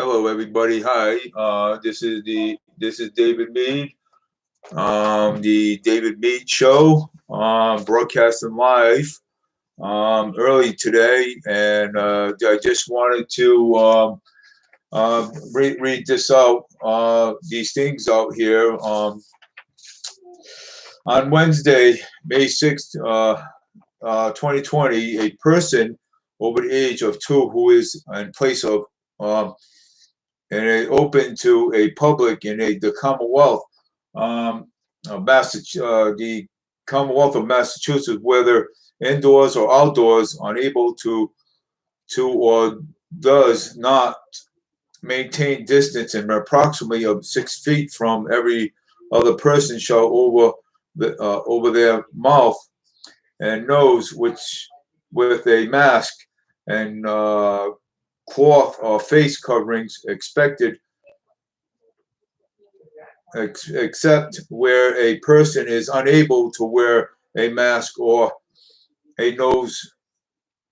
Hello, everybody. Hi. This is David Meade. The David Meade Show. Broadcasting live early today, and I just wanted to read this out. These things out here. On Wednesday, May 6th, 2020, a person over the age of 2 who is in place of and it open to a public in the Commonwealth, the Commonwealth of Massachusetts, whether indoors or outdoors, unable to or does not maintain distance and approximately of 6 feet from every other person shall over their mouth and nose, which with a mask and cloth or face coverings expected, except where a person is unable to wear a mask or a nose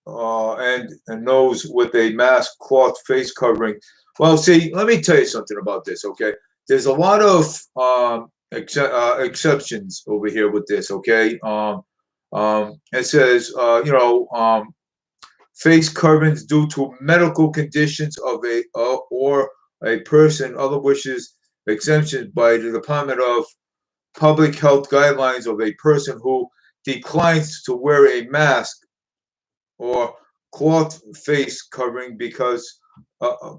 and a nose with a mask, cloth, face covering. Well, see, let me tell you something about this, okay? There's a lot of exceptions over here with this, okay? It says, face coverings due to medical conditions of or a person, other wishes exemptions by the Department of Public Health guidelines of a person who declines to wear a mask or cloth face covering because of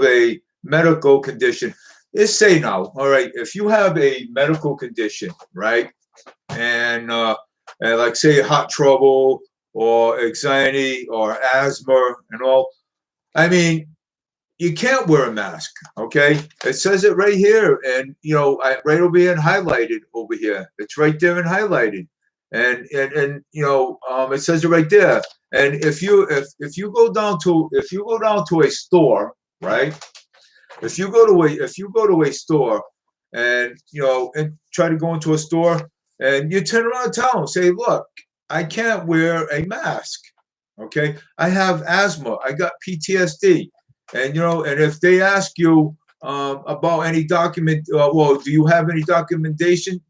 a medical condition. Let's say now, all right, if you have a medical condition, right, and like say heart trouble or anxiety or asthma and all, I mean, you can't wear a mask, okay? It says it right here, and right over here and highlighted over here. It's right there and highlighted, and it says it right there. And if you go down to a store, right? If you go to a store, and and try to go into a store, and you turn around and tell them, say, look, I can't wear a mask, okay? I have asthma. I got PTSD. And and if they ask you about any document, do you have any documentations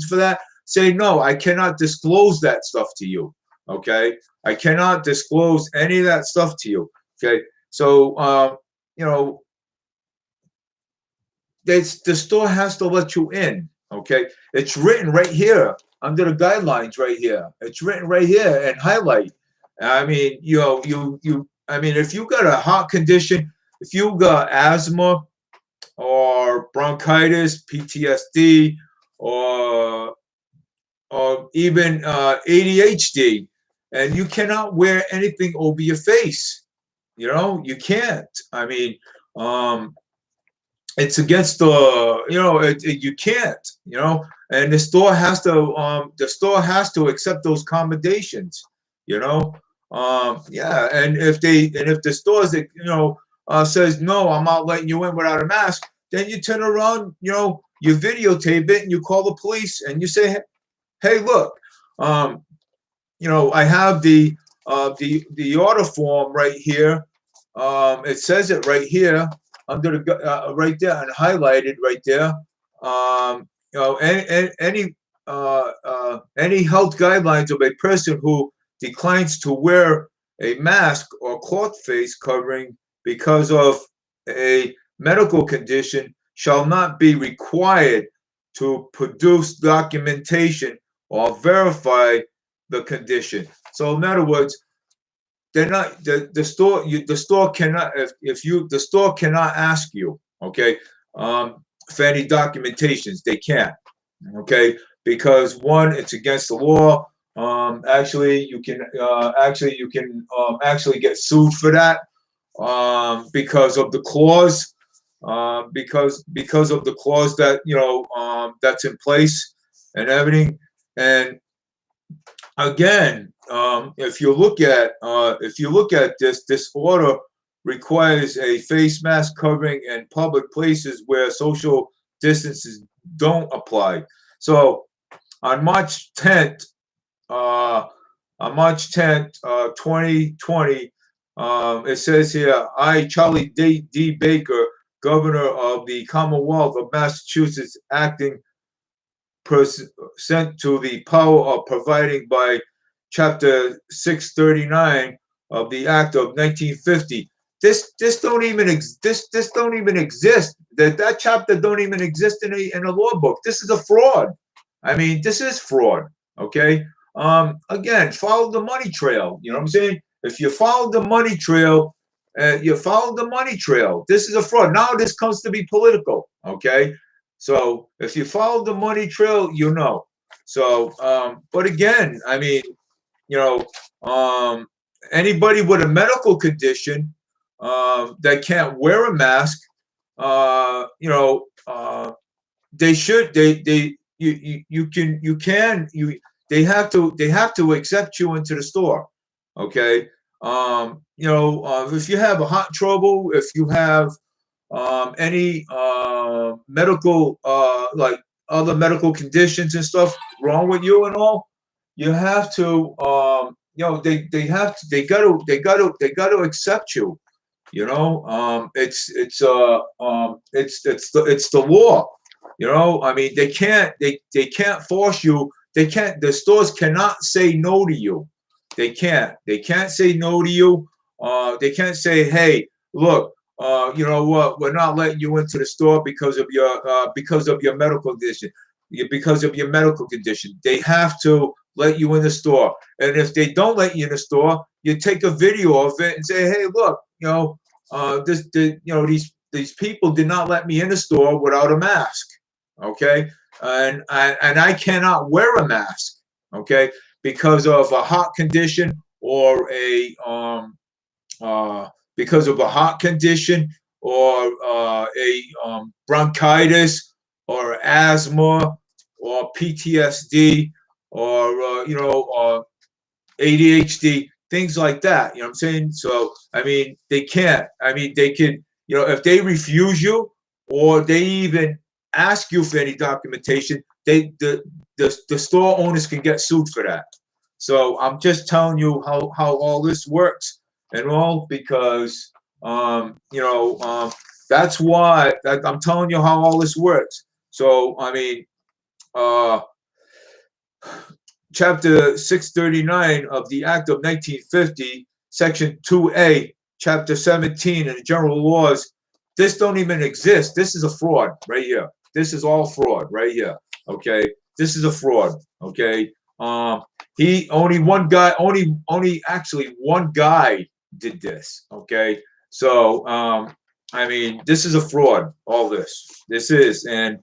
for that? Say no, I cannot disclose that stuff to you. Okay, I cannot disclose any of that stuff to you. Okay, so the store has to let you in. Okay, it's written right here under the guidelines right here. It's written right here and highlight. I mean, I mean, if you got a heart condition, if you got asthma or bronchitis, PTSD, or even ADHD, and you cannot wear anything over your face, you can't. I mean, it's against you can't, and the store has to accept those accommodations, yeah. And if the stores that says no, I'm not letting you in without a mask, then you turn around, you videotape it and you call the police and you say, hey, look, I have the order form right here. It says it right here under the right there and highlighted right there. Any health guidelines of a person who declines to wear a mask or cloth face covering because of a medical condition shall not be required to produce documentation or verify the condition. So in other words, they're not the store. The store cannot the store cannot ask you, okay, for any documentations. They can't, okay, because one, it's against the law. Actually, you can actually get sued for that because of the clause. Because of the clause that that's in place and everything. And again, if you look at this order requires a face mask covering in public places where social distances don't apply. So on March 10th, 2020, It says here, I, Charlie D. Baker, Governor of the Commonwealth of Massachusetts, acting sent to the power of providing by Chapter 639 of the Act of 1950. This don't even this don't even exist. That chapter don't even exist in a law book. This is a fraud. I mean, this is fraud. Okay. Again, follow the money trail. You know what I'm saying? If you follow the money trail, you follow the money trail. This is a fraud. Now this comes to be political. Okay. So if you follow the money trail, you know. So, but again, I mean, you know, anybody with a medical condition that can't wear a mask, you know, they should they you can they have to accept you into the store. Okay. You know, if you have a heart trouble, if you have any medical like other medical conditions and stuff wrong with you and all, you have to you know they got to accept you. You know, it's the law. You know, I mean they can't force you. They can't. The stores cannot say no to you. They can't say no to you. They can't say, hey, look, you know what? We're not letting you into the store because of your medical condition. Because of your medical condition, they have to let you in the store. And if they don't let you in the store, you take a video of it and say, hey, look, you know, these people did not let me in the store without a mask. Okay, and I cannot wear a mask. Okay, because of a heart condition or a because of a heart condition or a bronchitis or asthma or PTSD or you know ADHD, things like that. You know what I'm saying? So I mean, they can't. I mean, they could. You know, if they refuse you or they even ask you for any documentation, the store owners can get sued for that. So I'm just telling you how all this works and all because you know that's why I'm telling you how all this works. So I mean, uh, Chapter 639 of the Act of 1950, Section 2A, Chapter 17 in the General Laws, this don't even exist. This is a fraud right here. This is all fraud right here. Okay, this is a fraud. Okay, he only one guy, only actually one guy did this. Okay, so I mean, this is a fraud. All this is, and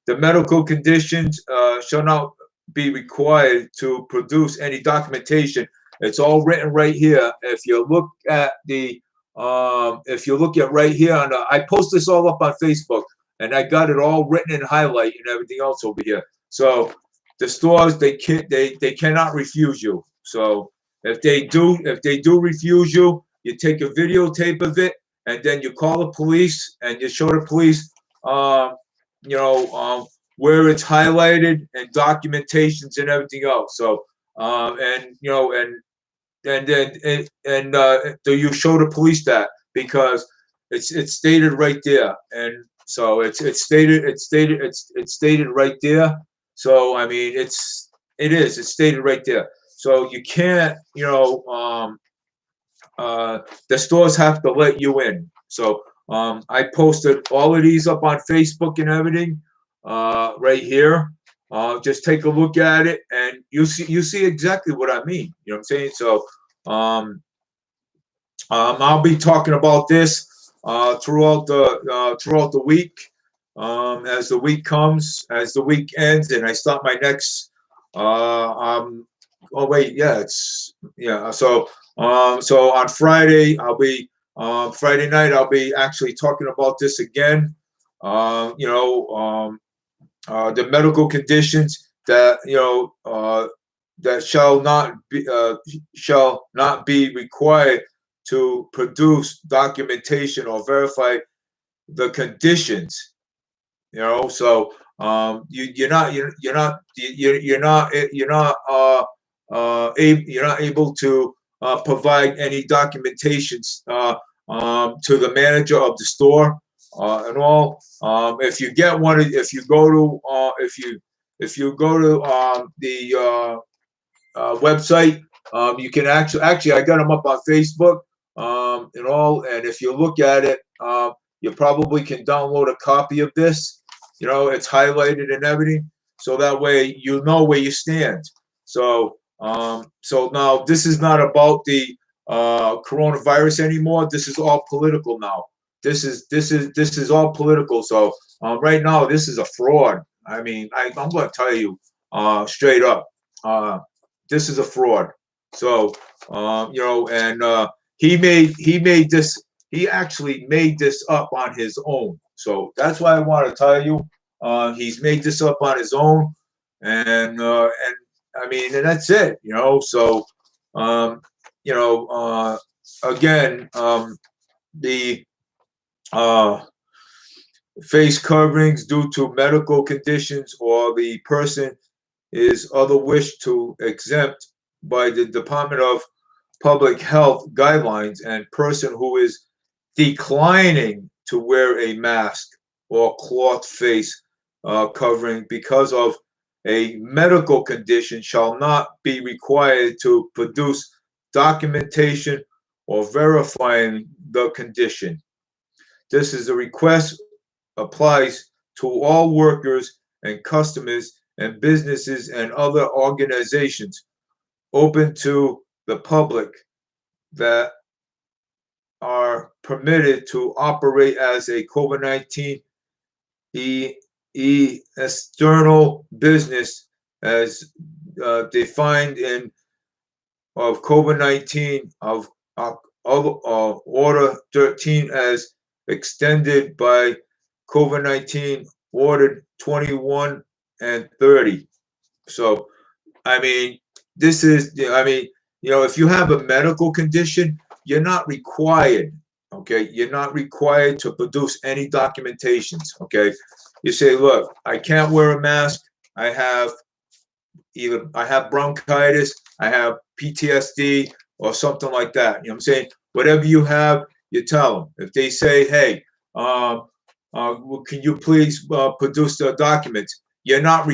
the medical conditions shall not be required to produce any documentation. It's all written right here. If you look at if you look at right here, I post this all up on Facebook, and I got it all written in highlight and everything else over here. So the stores they cannot refuse you. So if they do refuse you, you take a videotape of it, and then you call the police and you show the police. You know, where it's highlighted and documentations and everything else. So, and you know, and then do you show the police that because it's stated right there, and so it's stated right there. So I mean, it's stated right there. So you can't, you know, the stores have to let you in. So I posted all of these up on Facebook and everything right here. Just take a look at it, and you see exactly what I mean. You know what I'm saying? So I'll be talking about this throughout the week. As the week comes, as the week ends, and I start my next. Oh wait, yeah, it's yeah. So on Friday, Friday night. I'll be actually talking about this again. You know, the medical conditions that you know that shall not be required to produce documentation or verify the conditions. You know, so you're not you're not able to provide any documentations to the manager of the store and all. If you get one, if you go to the website, you can actually I got them up on Facebook and all. And if you look at it, you probably can download a copy of this. You know, it's highlighted and everything, so that way you know where you stand. So so now this is not about the coronavirus anymore. This is all political now. This is all political. So right now this is a fraud. I mean, I'm going to tell you straight up. This is a fraud. So you know, and he made this. He actually made this up on his own. So that's why I want to tell you, he's made this up on his own, and I mean, and that's it. You know, so you know, again, the uh, face coverings due to medical conditions or the person is other wish to exempt by the Department of Public Health guidelines, and person who is declining to wear a mask or cloth face covering because of a medical condition shall not be required to produce documentation or verifying the condition. This is a request applies to all workers and customers and businesses and other organizations open to the public that are permitted to operate as a COVID-19 external business as defined in of COVID-19 of Order 13 as extended by COVID-19 Order 21 and 30. So, I mean, this is, I mean, you know, if you have a medical condition, you're not required, okay? You're not required to produce any documentations, okay? You say, look, I can't wear a mask. I have bronchitis, I have PTSD, or something like that. You know what I'm saying? Whatever you have, you tell them. If they say, hey, can you please produce the documents? You're not,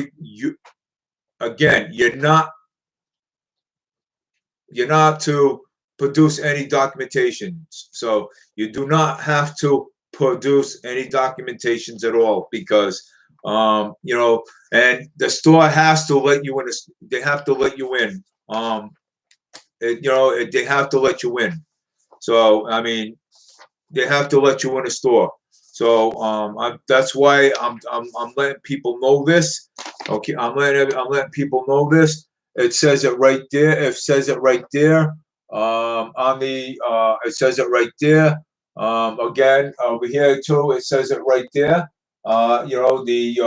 you're not to produce any documentation. So you do not have to produce any documentations at all, because you know, and the store has to let you in. They have to let you in. You know, they have to let you in. So I mean, they have to let you in the store. So that's why I'm letting people know this. Okay, I'm letting people know this. It says it right there. It says it right there. On the it says it right there. Again, over here too, it says it right there. You know, the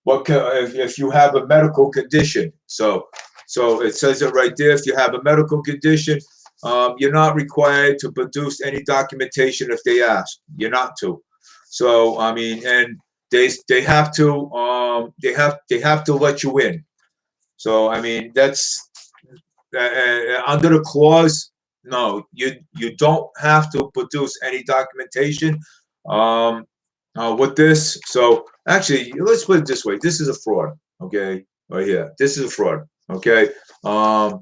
what can, if you have a medical condition. So it says it right there. If you have a medical condition, you're not required to produce any documentation if they ask. You're not to. So I mean, and they have to they have to let you in. So I mean, that's under the clause. No, you don't have to produce any documentation with this. So actually, let's put it this way: this is a fraud. Okay, right here. This is a fraud. Okay, right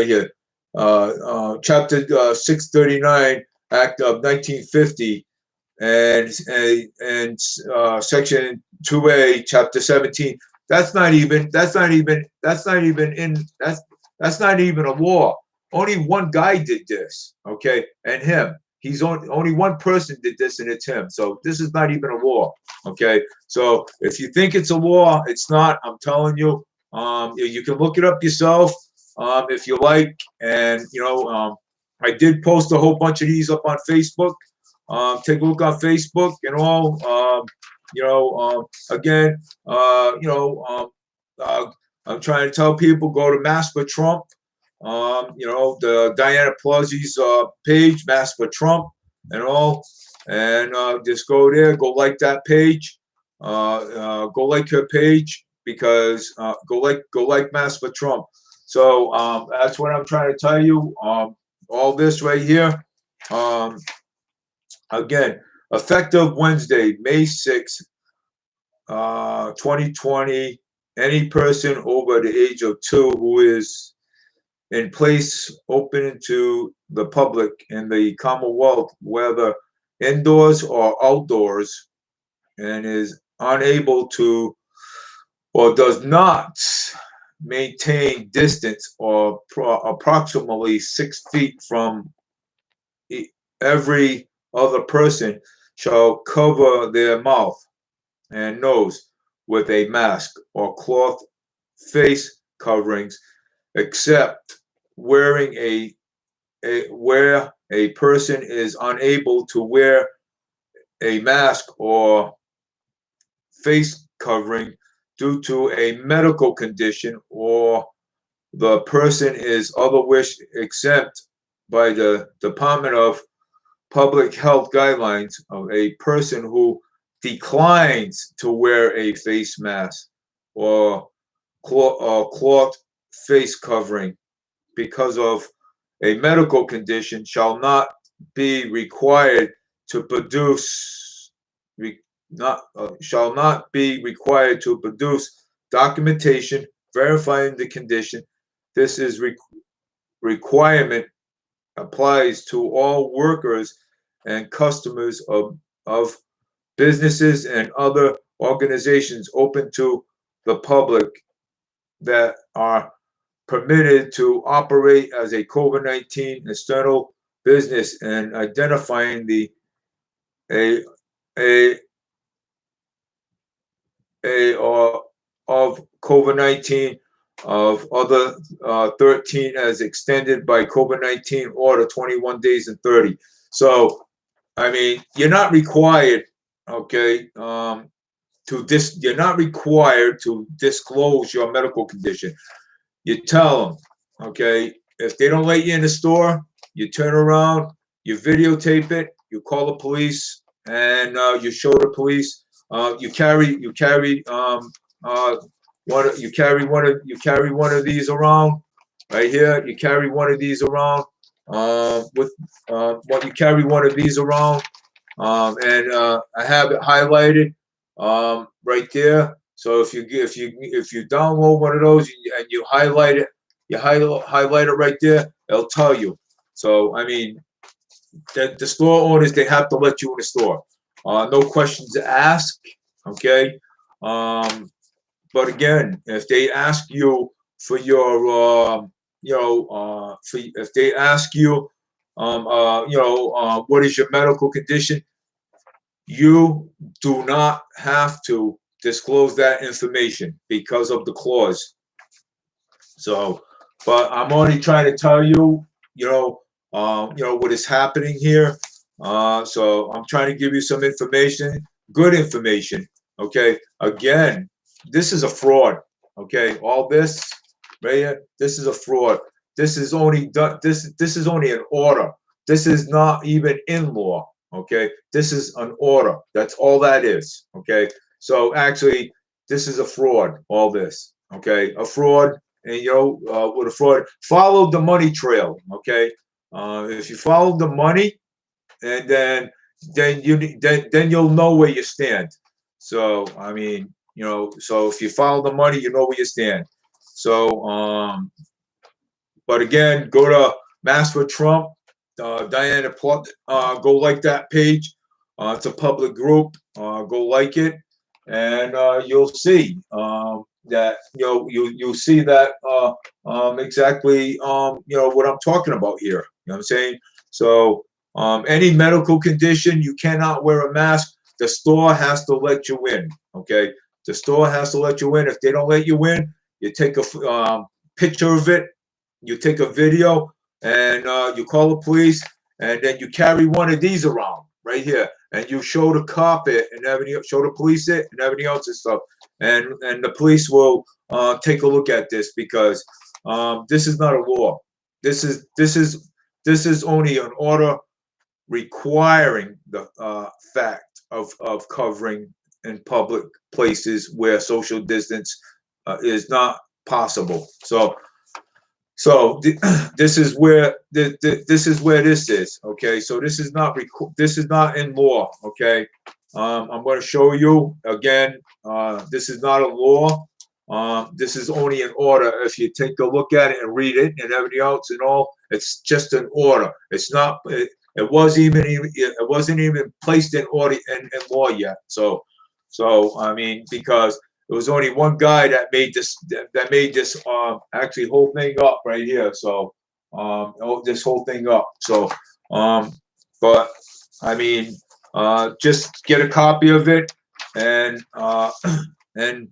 here. Chapter 639, Act of 1950, and Section 2A, Chapter 17. That's not even a law. Only one guy did this, okay, and him. He's only one person did this, and it's him. So this is not even a law, okay. So if you think it's a law, it's not. I'm telling you. You can look it up yourself if you like, and you know, I did post a whole bunch of these up on Facebook. Take a look on Facebook and all. You know, again, you know, I'm trying to tell people, go to Mask for Trump. You know, the Diana Pelosi's page, Mask for Trump, and all, and just go there, go like that page, go like her page, because go like Mass for Trump. So that's what I'm trying to tell you. All this right here. Um, Again, effective Wednesday, May 6th, 2020. Any person over the age of 2 who is in place open to the public in the Commonwealth, whether indoors or outdoors, and is unable to or does not maintain distance or approximately 6 feet from every other person shall cover their mouth and nose with a mask or cloth face coverings, except wearing where a person is unable to wear a mask or face covering due to a medical condition, or the person is otherwise exempt by the Department of Public Health guidelines of a person who declines to wear a face mask or cloth face covering because of a medical condition shall not be required to produce not shall not be required to produce documentation verifying the condition. This is requirement applies to all workers and customers of businesses and other organizations open to the public that are permitted to operate as a COVID-19 external business, and identifying the a a or of COVID-19 of other 13 as extended by COVID-19 order 21 days and 30. So, I mean, you're not required, okay, you're not required to disclose your medical condition. You tell them, okay, if they don't let you in the store, you turn around, you videotape it, you call the police, and you show the police. You carry one of these around right here. You carry one of these around with what you carry one of these around, and I have it highlighted right there. So if you download one of those and you highlight it, highlight it right there, it'll tell you. So I mean, the store owners, they have to let you in the store. No questions asked. Okay. But again, if they ask you for your, if they ask you, what is your medical condition, you do not have to disclose that information because of the clause. So, but I'm only trying to tell you, what is happening here. So I'm trying to give you some information, good information. Okay. Again, this is a fraud. Okay. All this right here, this is a fraud. This is only done. This is only an order. This is not even in law. Okay. This is an order. That's all that is. Okay. So actually, this is a fraud. All this. Okay. A fraud. And with a fraud, follow the money trail. Okay. If you follow the money, and then you'll know where you stand. So I mean, so if you follow the money, you know where you stand. So but again, go to Mass for Trump, Diana Plug, go like that page. It's a public group. Go like it, and you'll see that you'll see that exactly what I'm talking about here. You know what I'm saying? So any medical condition, you cannot wear a mask. The store has to let you in. Okay, the store has to let you in. If they don't let you in, you take a picture of it, you take a video, and you call the police, and then you carry one of these around right here, and you show the cop it and everything, show the police it and everything else and stuff, and the police will take a look at this, because this is not a law. This is only an order requiring the fact of covering in public places where social distance is not possible. So this is where this is where this is. Okay, so this is not in law. Okay, I'm going to show you again. This is not a law. This is only an order. If you take a look at it and read it and everything else and all, it's just an order. It's not. It wasn't even placed in order in law yet. So I mean, because there was only one guy that made this actually whole thing up right here. So this whole thing up. So but I mean, just get a copy of it and and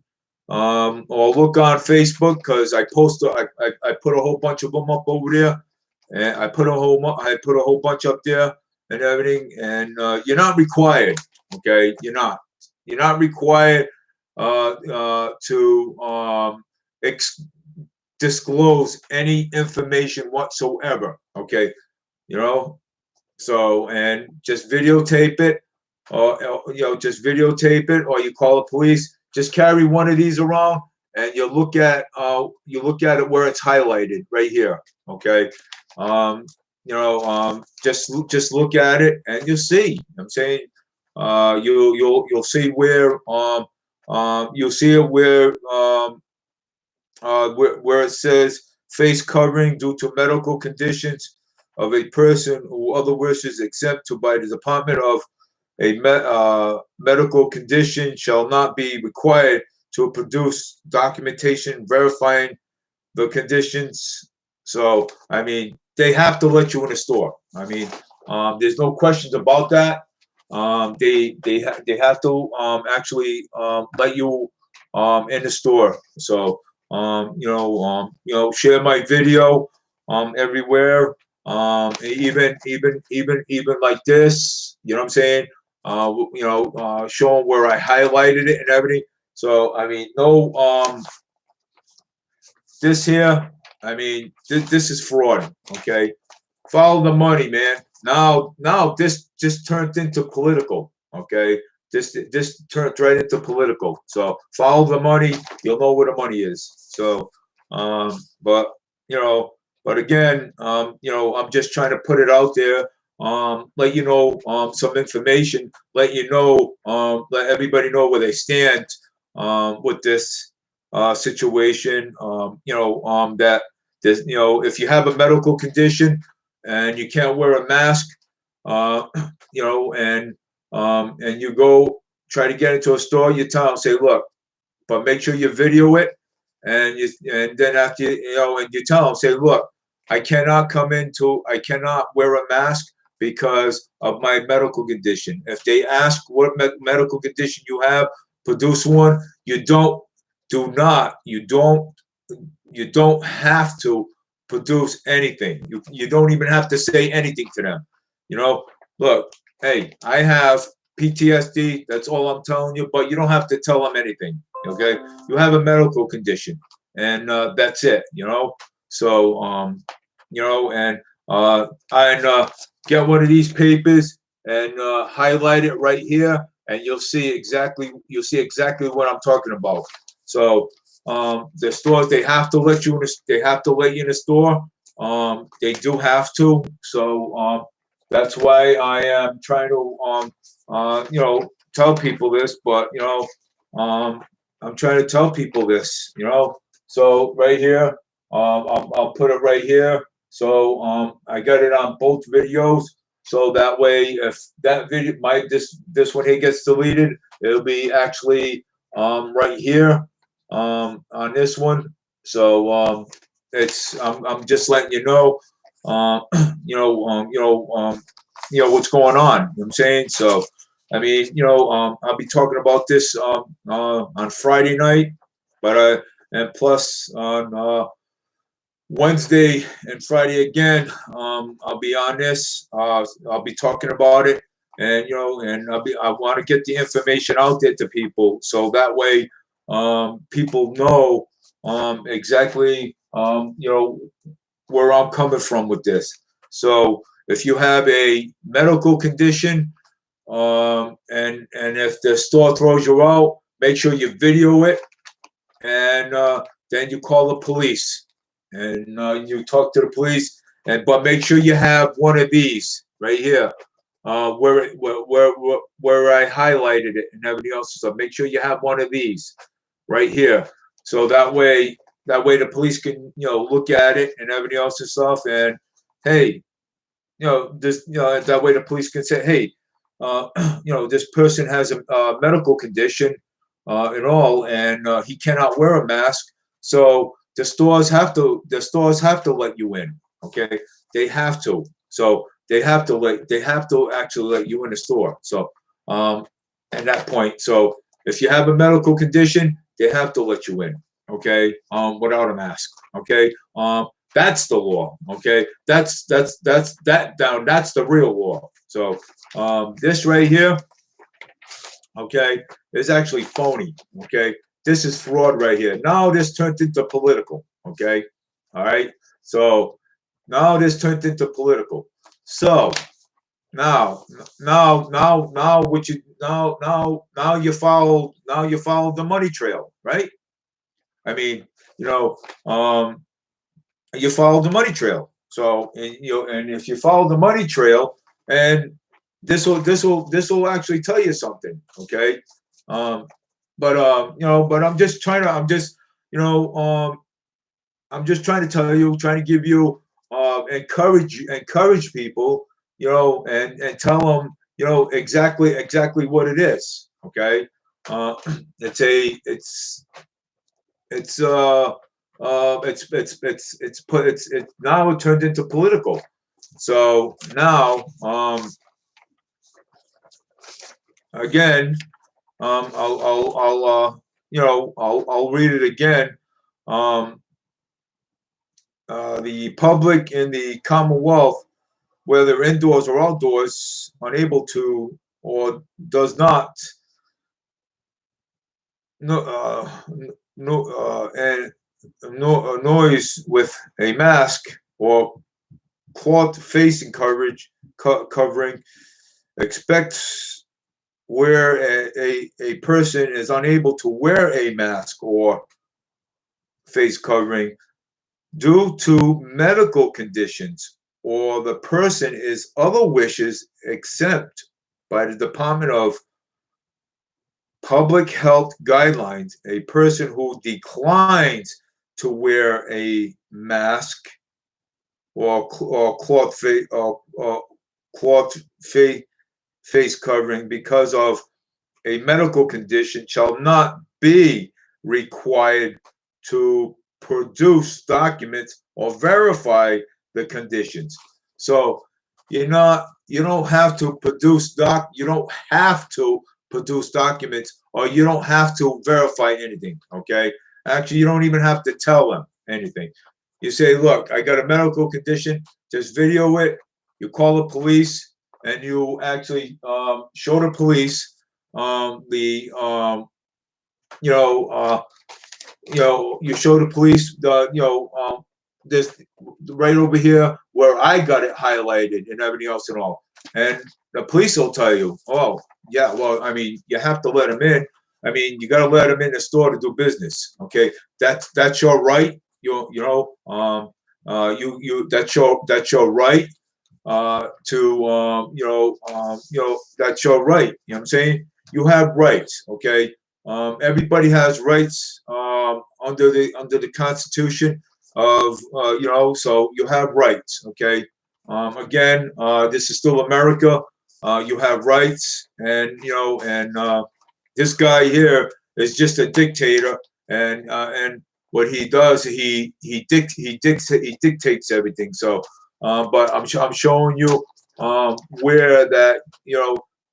or look on Facebook because I put a whole bunch of them up over there, and I put a whole bunch up there and everything. And you're not required. Okay, you're not required to disclose any information whatsoever. Okay, you know. So and just videotape it, or just videotape it, or you call the police. Just carry one of these around, and you look at it where it's highlighted right here. Okay, just look at it, and you'll see. I'm saying, you'll see where you'll see it where it says face covering due to medical conditions of a person who other wishes exempt to by the Department of medical condition shall not be required to produce documentation verifying the conditions. So, I mean, they have to let you in the store. I mean, there's no questions about that. They have to actually let you in the store. So, share my video everywhere. Even like this, you know what I'm saying? Showing where I highlighted it and everything. So I mean, no, this here, I mean, this is fraud. Okay, follow the money, man. Now this just turned into political. Okay, this turned right into political. So follow the money. You'll know where the money is. So, but but again, I'm just trying to put it out there. Let you know some information. Let everybody know where they stand with this situation. That there's, if you have a medical condition and you can't wear a mask, uh, and you go try to get into a store, you tell them, say, look, but make sure you video it, and then after and you tell them, say, look, I cannot wear a mask because of my medical condition. If they ask what medical condition you have, produce one. You don't have to produce anything. You don't even have to say anything to them. Look, hey, I have PTSD. That's all I'm telling you. But you don't have to tell them anything. Okay, you have a medical condition, and that's it. So and get one of these papers and highlight it right here, and you'll see exactly what I'm talking about. So the stores, they have to let you in. They have to let you in the store. They do have to. So that's why I am trying to tell people this. But I'm trying to tell people this. So right here, I'll put it right here. So I got it on both videos. So that way, if that video, this one here gets deleted, it'll be actually right here on this one. So I'm just letting you know, what's going on. You know what I'm saying? So I mean, I'll be talking about this on Friday night, but and plus on Wednesday and Friday again, I'll be on this. I'll be talking about it, and I want to get the information out there to people, so that way people know exactly where I'm coming from with this. So if you have a medical condition, and if the store throws you out, make sure you video it and then you call the police, and you talk to the police, but make sure you have one of these right here, where I highlighted it and everything else. So make sure you have one of these right here, so that way the police can look at it and everything else and stuff, and hey, this, that way the police can say, hey, uh, this person has a medical condition, and all, and he cannot wear a mask. So the stores have to let you in. Okay, they have to. So they have to actually let you in the store. So at that point, so if you have a medical condition, they have to let you in. Okay, without a mask. Okay, that's the law. Okay, that's the real law. So this right here, okay, is actually phony. Okay, this is fraud right here. Now this turned into political. Okay, all right. So now this turned into political. So now what you now you follow the money trail, right? I mean, you know, you follow the money trail. So, and if you follow the money trail, and this will actually tell you something, okay? Um, but you know, I'm just trying to tell you, trying to give you, encourage people, and tell them, exactly what it is, okay? Uh, it's a, it's it's now it turned into political. So now, again, I'll read it again. Um, the public in the Commonwealth, whether indoors or outdoors, unable to or does not no no and no noise with a mask or cloth facing covering, expects where a person is unable to wear a mask or face covering due to medical conditions, or the person is other wishes exempt by the Department of Public Health guidelines, a person who declines to wear a mask or cloth face covering because of a medical condition shall not be required to produce documents or verify the conditions. So you don't have to produce documents, or you don't have to verify anything. Okay, actually, you don't even have to tell them anything. You say, look, I got a medical condition, just video it, you call the police, and you actually show the police the you know you show the police this right over here where I got it highlighted and everything else and all, and the police will tell you, oh yeah, well, I mean, you have to let them in. I mean, you got to let them in the store to do business. Okay, that's your right. That's your right that's your right. You know what I'm saying? You have rights. Okay. Everybody has rights under the Constitution of so you have rights. Okay. Again, this is still America. You have rights, and this guy here is just a dictator, and what he does, he dictates everything. So, but I'm showing you where that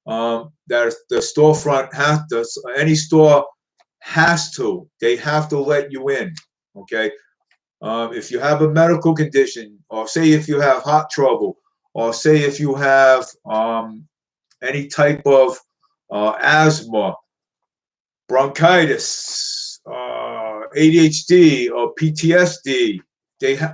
that the storefront has to, any store they have to let you in. Okay, if you have a medical condition, or say if you have heart trouble, or say if you have any type of asthma, bronchitis, ADHD, or PTSD,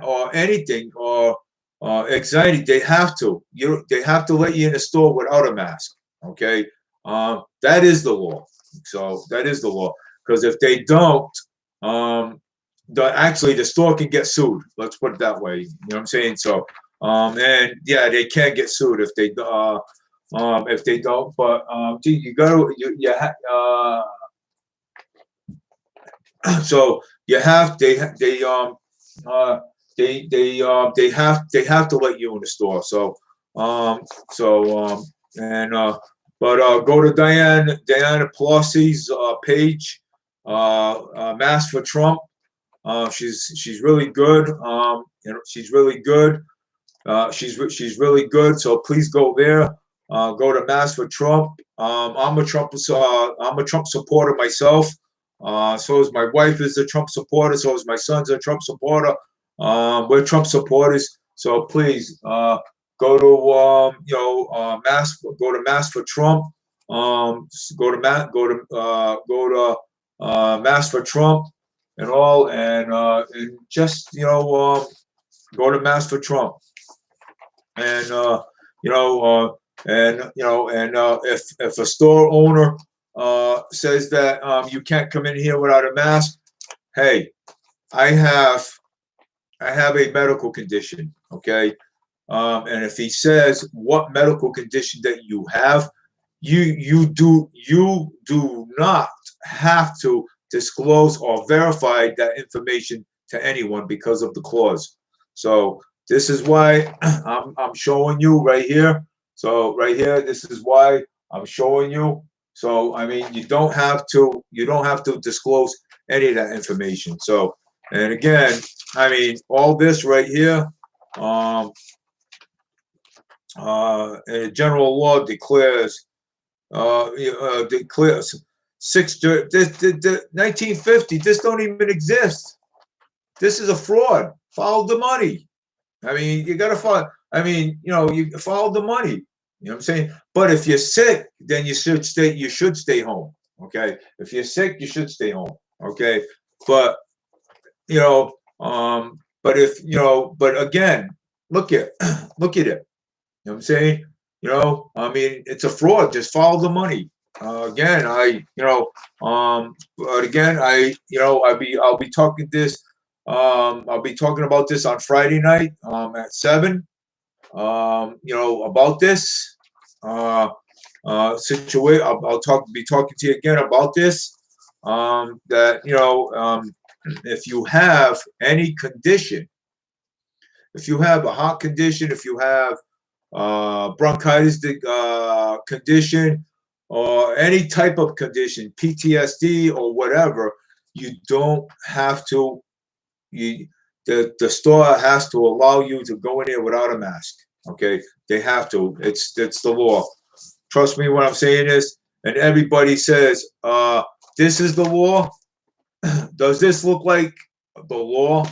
or anything, or anxiety, they have to let you in the store without a mask. Okay, that is the law. So that is the law. Because if they don't, actually the store can get sued. Let's put it that way. You know what I'm saying? So, and yeah, they can get sued if they don't. But gee, you gotta so you have uh they have to let you in the store. So so and but go to Diana Pelosi's page, Mass for Trump. She's really good. She's really good. She's really good. So please go there. Go to Mass for Trump. I'm a Trump supporter myself. So is my wife is a Trump supporter. So is my son's a Trump supporter. We're Trump supporters. So please go to Mass. Go to Mass for Trump. Go to Mass for Trump and all, and just go to Mass for Trump. And you know, if a store owner says that you can't come in here without a mask, hey, I have a medical condition, okay, and if he says what medical condition that you have, you do not have to disclose or verify that information to anyone because of the clause. So this is why I'm showing you right here. So right here, this is why I'm showing you. So I mean, you don't have to disclose any of that information. So, and again, I mean, all this right here, general law declares declares the 1950. This don't even exist. This is a fraud. Follow the money. I mean, you gotta follow. I mean, you follow the money. You know what I'm saying? But if you're sick, then you should stay. You should stay home. Okay. If you're sick, you should stay home. Okay. But you know, but but again, look at look at it. You know what I'm saying? I mean, it's a fraud. Just follow the money. Again, but again, I'll be talking this. I'll be talking about this on Friday night at 7. About this situation. I'll be talking to you again about this. That if you have any condition, if you have a heart condition, if you have bronchitis condition, or any type of condition, PTSD or whatever, you don't have to. The store has to allow you to go in there without a mask. Okay, they have to. It's the law. Trust me when I'm saying this. And everybody says, "This is the law." Does this look like the law?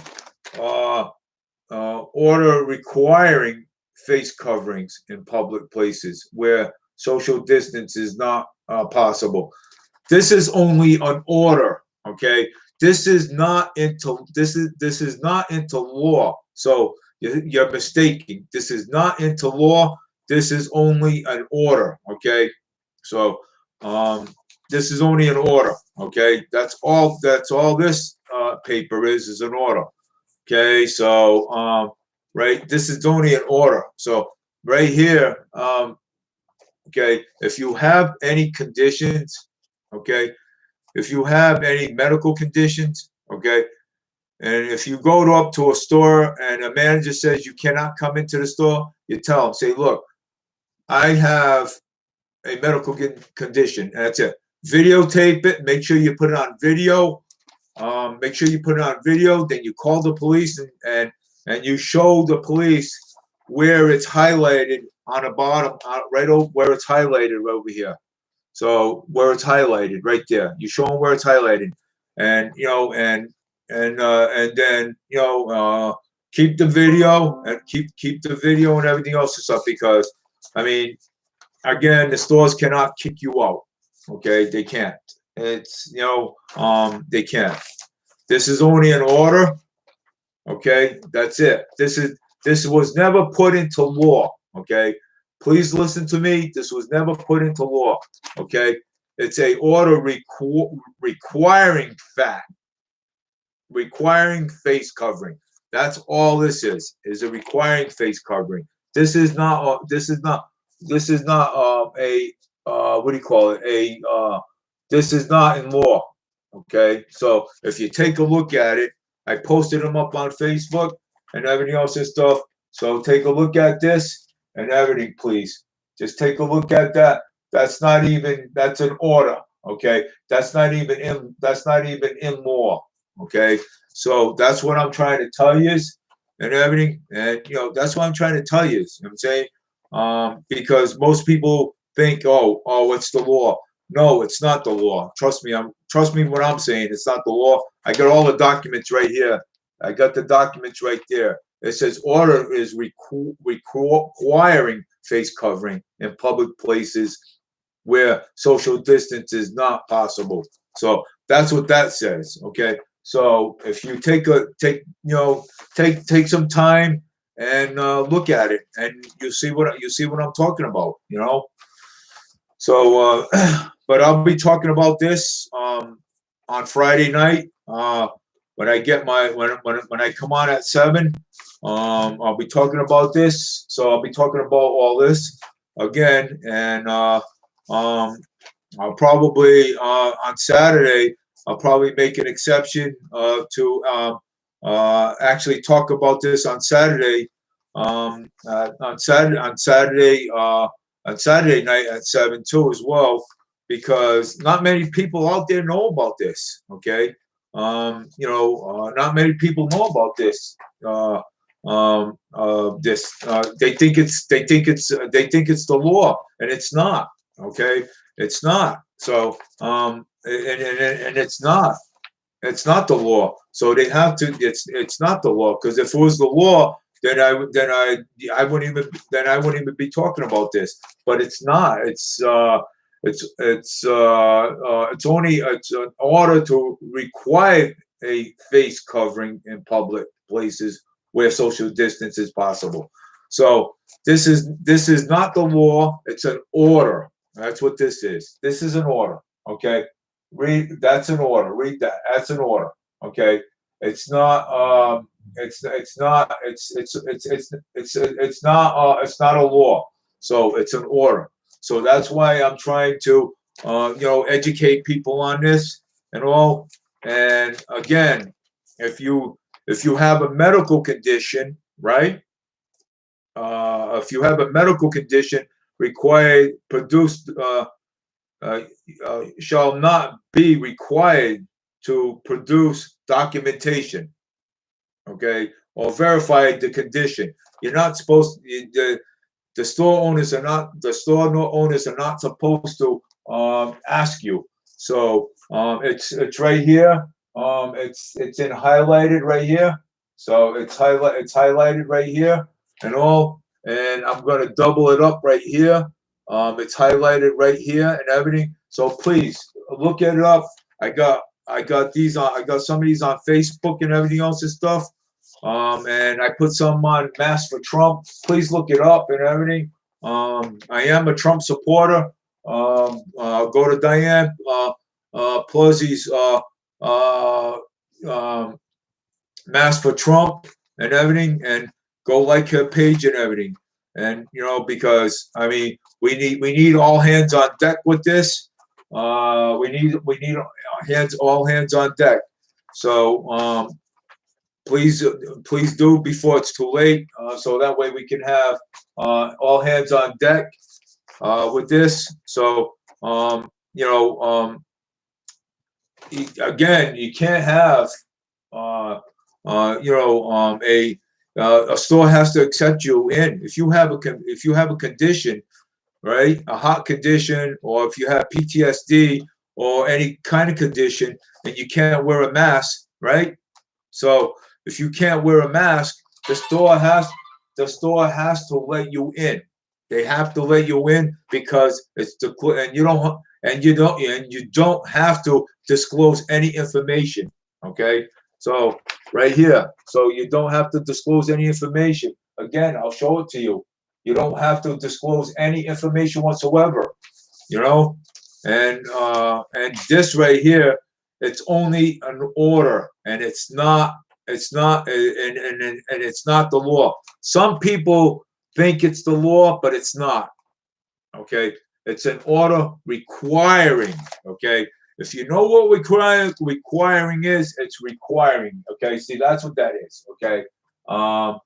Order requiring face coverings in public places where social distance is not possible. This is only an order, okay? This is not into law. So you're mistaken. This is not into law. This is only an order, okay? So this is only an order, okay? That's all. That's all this paper is an order. Okay, so right, this is only an order. So right here, okay, if you have any conditions, okay, if you have any medical conditions, okay, and if you go up to a store and a manager says you cannot come into the store, you tell them, say, look, I have a medical condition, and that's it. Videotape it. Make sure you put it on video. Make sure you put it on video. Then you call the police and you show the police where it's highlighted on the bottom, right over where it's highlighted right over here. So where it's highlighted right there, you show them where it's highlighted, and and then keep the video and keep the video and everything else and stuff, because I mean, again, the stores cannot kick you out. Okay, they can't. It's they can't. This is only an order. Okay, that's it. This was never put into law. Okay, please listen to me. This was never put into law. Okay, it's a order requiring fact. requiring face covering. That's all this is a requiring face covering. This is not. This is not. This is not a what do you call it? This is not in law. Okay, so if you take a look at it, I posted them up on Facebook and everything else and stuff. So take a look at this and everything, please. Just take a look at that. That's not even. That's an order. Okay, that's not even in. That's not even in law. Okay, so that's what I'm trying to tell you is, and everything, and that's what I'm trying to tell you is. You know what I'm saying, because most people think, oh, it's the law. No, it's not the law. Trust me what I'm saying. It's not the law. I got all the documents right here. I got the documents right there. It says order is requiring face covering in public places where social distance is not possible. So that's what that says. Okay. So if you take some time and look at it, and you see what I'm talking about. So, but I'll be talking about this on Friday night when I get when I come on at 7. I'll be talking about this. So I'll be talking about all this again, and I'll probably on Saturday I'll probably make an exception to actually talk about this on Saturday. On Saturday night at 7 too as well, because not many people out there know about this. Okay, not many people know about this. They think it's the law, and it's not. Okay, it's not. So and it's not. It's not the law. So they have to. It's not the law, because if it was the law, then I wouldn't even be talking about this. But it's not. It's an order to require a face covering in public places where social distance is possible. So this is not the law. It's an order. That's what this is. This is an order. Okay. That's an order. Read that. That's an order. Okay. It's not. It's not. It's not a law. So it's an order. So that's why I'm trying to educate people on this and all. And again, if you have a medical condition, right? If you have a medical condition, required produced. Shall not be required to produce documentation, okay, or verify the condition. You're not supposed the store owners are not supposed to ask you. So it's right here. It's in highlighted right here. So it's highlighted right here and all. And I'm gonna double it up right here. It's highlighted right here and everything. So please look it up. I got some of these on Facebook and everything else and stuff. And I put some on Mass for Trump. Please look it up and everything. I am a Trump supporter. Go to Diane Pelosi's Mass for Trump and everything, and go like her page and everything. And because I mean, we need all hands on deck with this. We need all hands on deck. So please do before it's too late, so that way we can have all hands on deck with this. So again, you can't have a store has to accept you in if you have a condition, right? A heart condition, or if you have PTSD or any kind of condition, and you can't wear a mask, right? So if you can't wear a mask, the store has to let you in. They have to let you in because it's and you don't have to disclose any information. Okay, so right here, so you don't have to disclose any information. Again, I'll show it to you. You don't have to disclose any information whatsoever. And this right here it's only an order, and and it's not the law. Some people think it's the law, but it's not. Okay, it's an order requiring. Okay, if you know what requiring is, it's requiring. Okay, see, that's what that is. Okay, um,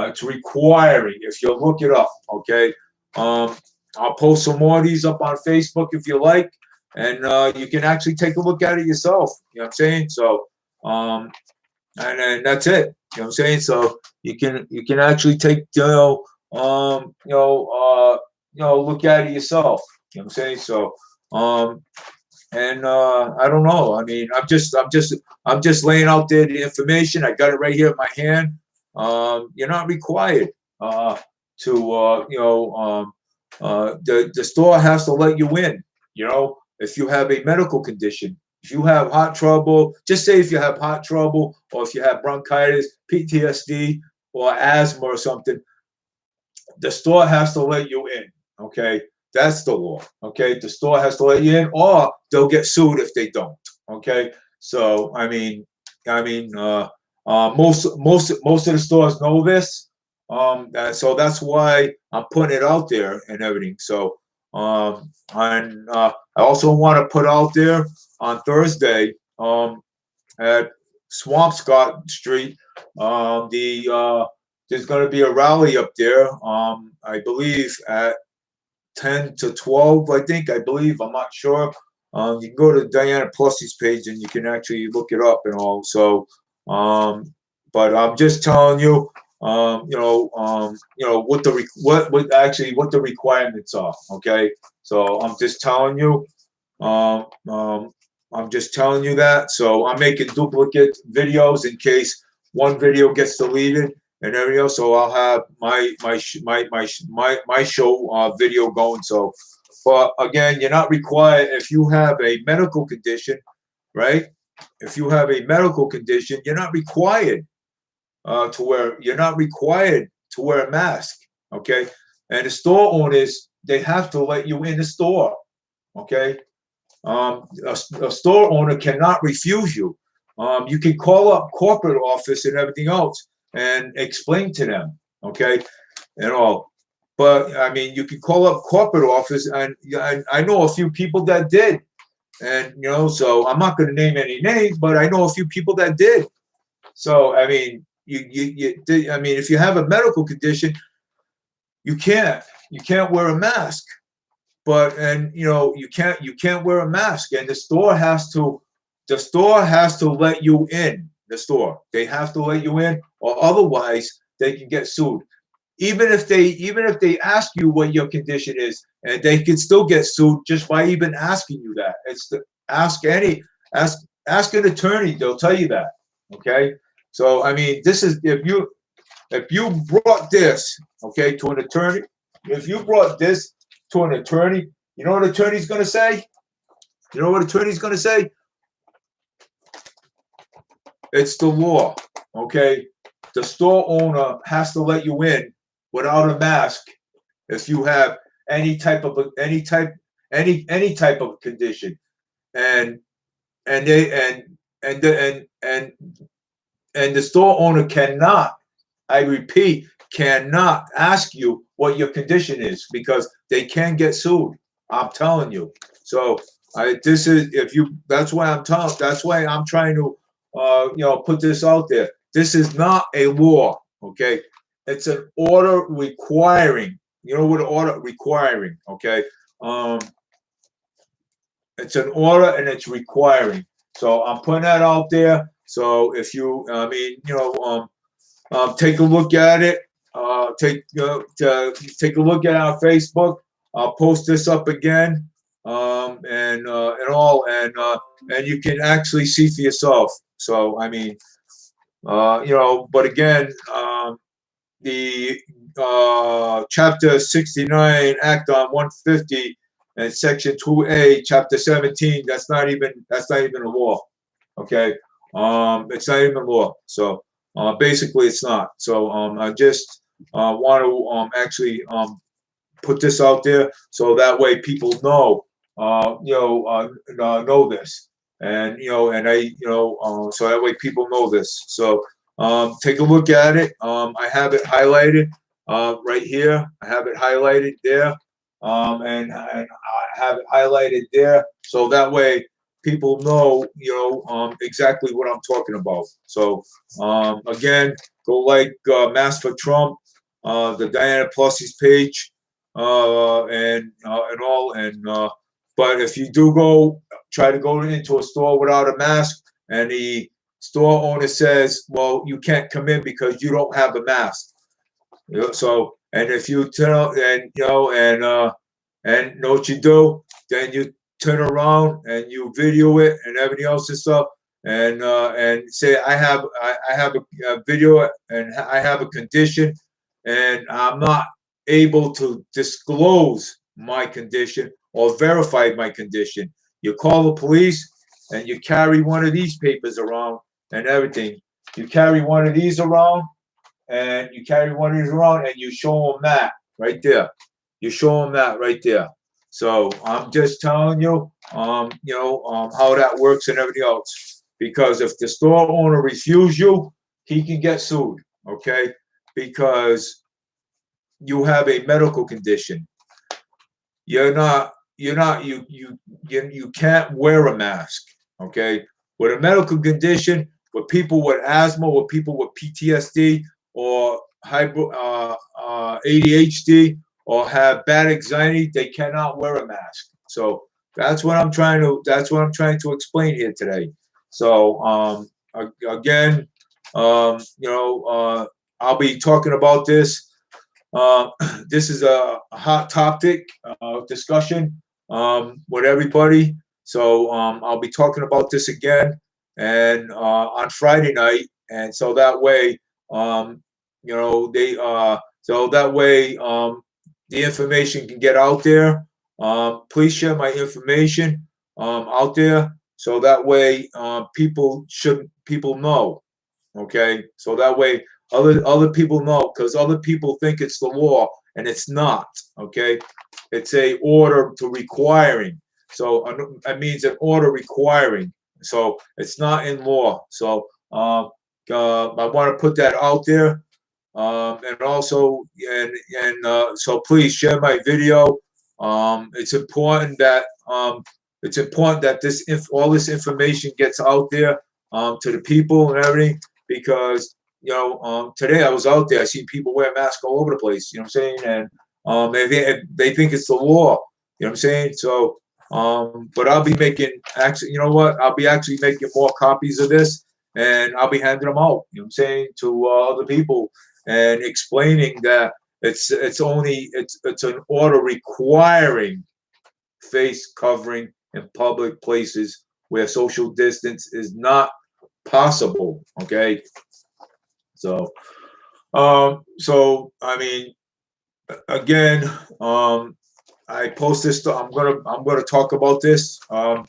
it's requiring. If you look it up, okay. Um, I'll post some more of these up on Facebook if you like, and you can actually take a look at it yourself. You know what I'm saying? So, and that's it. You know what I'm saying? So you can actually take look at it yourself. You know what I'm saying? So, um, and I don't know. I mean, I'm just laying out there the information. I got it right here in my hand. You're not required to the store has to let you in. You know, if you have a medical condition, if you have heart trouble, just say if you have heart trouble, or if you have bronchitis, PTSD, or asthma or something, the store has to let you in. Okay, that's the law. Okay, the store has to let you in, or they'll get sued if they don't. Okay, so most of the stores know this. So that's why I'm putting it out there and everything. So and I also want to put out there on Thursday at Swampscott Street. There's going to be a rally up there. I believe at 10 to 12. I believe. I'm not sure. You can go to Diana Plussie's page and you can actually look it up and all. So, but I'm just telling you, what what the requirements are. Okay, so I'm just telling you. Um, um, I'm just telling you that. So I'm making duplicate videos in case one video gets deleted and everything else. So I'll have my show video going. So, but again, you're not required if you have a medical condition, right? If you have a medical condition, you're not required to wear a mask. Okay, and the store owners, they have to let you in the store. Okay, a store owner cannot refuse you. You can call up corporate office and everything else and explain to them, okay, and all. But I mean, you can call up corporate office, and I know a few people that did, and so I'm not going to name any names, but I know a few people that did. So I mean, I mean, if you have a medical condition, you can't wear a mask. But and you can't wear a mask, and the store has to let you in. They have to let you in, or otherwise they can get sued. Even if they ask you what your condition is, and they can still get sued just by even asking you that. It's the ask an attorney, they'll tell you that. Okay, so I mean, this is if you brought this, okay, to an attorney, if you brought this to an attorney, you know what attorney's going to say? You know what attorney's going to say? It's the law, okay? The store owner has to let you in without a mask if you have any type of condition, and and they and the store owner cannot, I repeat, cannot ask you what your condition is because they can get sued. I'm telling you. So this is if you. That's why I'm trying to, put this out there. This is not a law. Okay, it's an order requiring. You know what an order requiring? Okay, um, it's an order and it's requiring. So I'm putting that out there. So if you, I mean, take a look at it. Take a look at our Facebook. I'll post this up again, and you can actually see for yourself. So I mean, but again, the Chapter 69, Act on 150, and Section 2A, Chapter 17. That's not even a law. Okay, it's not even a law. So basically, it's not. So I just want to actually put this out there so that way people know this. and and so that way people know this. So take a look at it. I have it highlighted right here. I have it highlighted there, and I have it highlighted there, so that way people know, exactly what I'm talking about. So again, go like Mass for Trump, the Diana Plussi's page, and all, and but if you do try to go into a store without a mask, and the store owner says, "Well, you can't come in because you don't have a mask." So, and if you turn and and know what you do, then you turn around and you video it and everything else and stuff, and say, I have a video and I have a condition, and I'm not able to disclose my condition or verify my condition. You call the police and you carry one of these papers around and everything. You carry one of these around, and you carry one of these around, and you show them that right there. You show them that right there. So I'm just telling you, how that works and everything else. Because if the store owner refuses you, he can get sued. Okay, because you have a medical condition. You can't wear a mask. Okay, with a medical condition, with people with asthma, with people with PTSD, or ADHD, or have bad anxiety, they cannot wear a mask. So that's what I'm trying to explain here today. So again, I'll be talking about this. uh, this is a hot topic discussion with everybody. So I'll be talking about this again, and on Friday night, and so that way, they so that way the information can get out there. Please share my information out there, so that way people know. Okay, so that way other people know, because other people think it's the law, and it's not. Okay, it's a order to requiring. So it means an order requiring. So it's not in law. So I want to put that out there. And also, so please share my video. It's important that all this information gets out there to the people and everything, because today I was out there, I see people wear masks all over the place. You know what I'm saying? And they think it's the law. You know what I'm saying? So, but I'll be making actually, you know what? I'll be actually making more copies of this, and I'll be handing them out. You know what I'm saying, to other people, and explaining that it's an order requiring face covering in public places where social distance is not possible. Okay, so I mean, again, I post this. I'm gonna talk about this all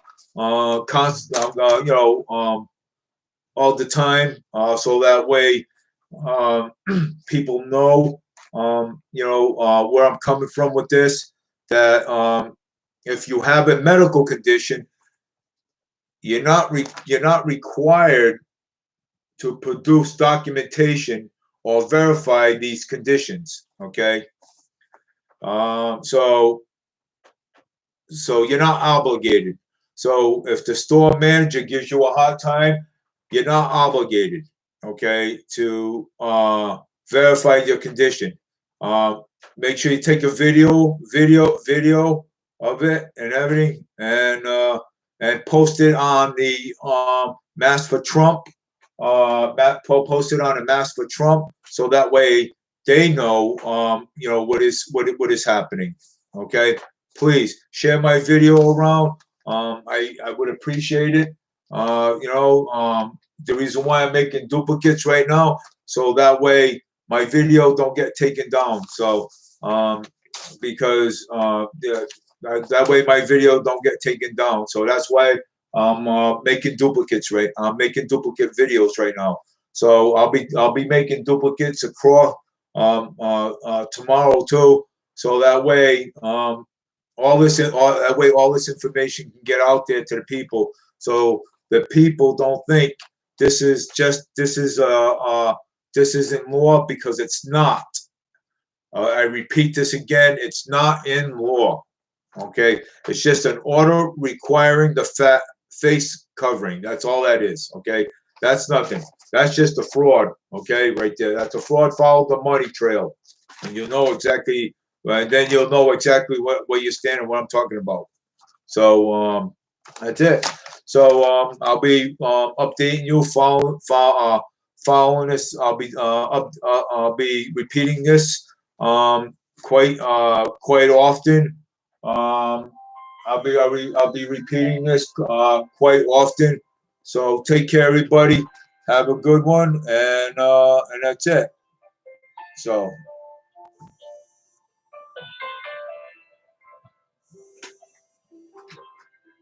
the time, so that way um, people know, where I'm coming from with this. That if you have a medical condition, you're not required to produce documentation or verify these conditions. Okay, um, so so you're not obligated. So if the store manager gives you a hard time, you're not obligated, okay, to verify your condition. Um, Make sure you take a video of it and everything, and post it on the Mask for Trump. Post it on a Mask for Trump, so that way they know, what is happening. Okay, please share my video around. I would appreciate it. The reason why I'm making duplicates right now, so that way my video don't get taken down. So because that way my video don't get taken down. So that's why I'm making duplicates. I'm making duplicate videos right now. So I'll be making duplicates across tomorrow too. So that way all this information can get out there to the people. so that people don't think this isn't law, because it's not. I repeat this again, it's not in law. Okay, it's just an order requiring the face covering. That's all that is. Okay, that's nothing. That's just a fraud. Okay, right there. That's a fraud. Follow the money trail, and you'll know exactly. And then you'll know exactly where you stand and what I'm talking about. So that's it. So I'll be updating you, following this. I'll be repeating this quite often. Um, I'll be repeating this quite often. So take care, everybody. Have a good one, and that's it. So.